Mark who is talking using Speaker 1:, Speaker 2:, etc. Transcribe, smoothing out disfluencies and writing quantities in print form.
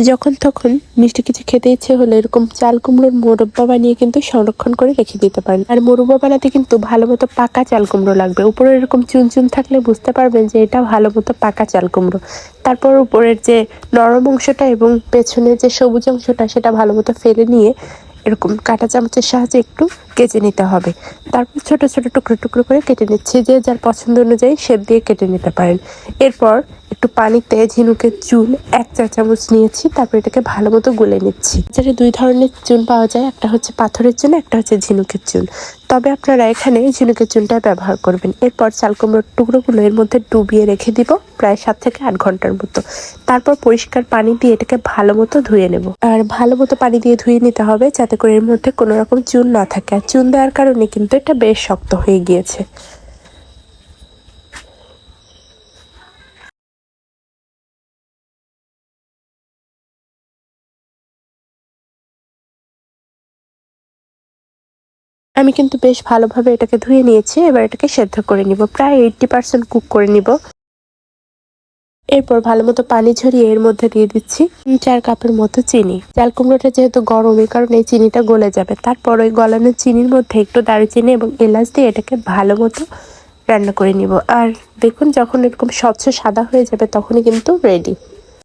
Speaker 1: যখন তখন মিষ্টি কিছু খেতে ইচ্ছে হলে এরকম চাল কুমড়োর মোরব্বা বানিয়ে কিন্তু সংরক্ষণ করে রেখে দিতে পারেন। আর মোরব্বা বানাতে কিন্তু ভালো মতো পাকা চাল কুমড়ো লাগবে। উপরে এরকম চুন চুন থাকলে বুঝতে পারবেন যে এটা ভালো মতো পাকা চাল কুমড়ো। তারপর উপরের যে নরম অংশটা এবং পেছনের যে সবুজ অংশটা সেটা ভালো মতো ফেলে নিয়ে এরকম কাঁটা চামচের সাহায্যে একটু কেটে নিতে হবে। তারপর ছোট ছোট টুকরো টুকরো করে কেটে নিচ্ছি, যে যার পছন্দ অনুযায়ী শেপ দিয়ে কেটে নিতে পারেন। এরপর একটু পানিতে ঝিনুকের চুন 1 চা চামচ নিয়েছি, তারপর এটাকে ভালো মতো গুলে নিচ্ছি। বাজারে 2 ধরনের চুন পাওয়া যায়, একটা হচ্ছে পাথরের চুন, একটা হচ্ছে ঝিনুকের চুন। তবে আপনারা এখানে ঝিনুকের চুনটা ব্যবহার করবেন। এরপর চাল কুমড়োর টুকরোগুলো এর মধ্যে ডুবিয়ে রেখে দিব প্রায় 7 থেকে 8 ঘন্টার মতো। তারপর পরিষ্কার পানি দিয়ে এটাকে ভালো মতো ধুয়ে নেব। আর ভালো মতো পানি দিয়ে ধুয়ে নিতে হবে যাতে করে এর মধ্যে কোনো রকম চুন না থাকে। আর চুন দেওয়ার কারণে কিন্তু এটা বেশ শক্ত হয়ে গিয়েছে। আমি কিন্তু বেশ ভালোভাবে এটাকে ধুয়ে নিয়েছি। এবার এটাকে সেদ্ধ করে নিব, প্রায় 80% কুক করে নিব। এরপর ভালো মতো পানি ঝরিয়ে এর মধ্যে দিয়ে দিচ্ছি 4 কাপের মতো চিনি। চাল কুমড়োটা যেহেতু গরম, এই কারণে এই চিনিটা গলে যাবে। তারপর ওই গলানো চিনির মধ্যে একটু দারুচিনি এবং এলাচ দিয়ে এটাকে ভালো মতো রান্না করে নিব। আর দেখুন, যখন এরকম স্বচ্ছ সাদা হয়ে যাবে তখনই কিন্তু রেডি।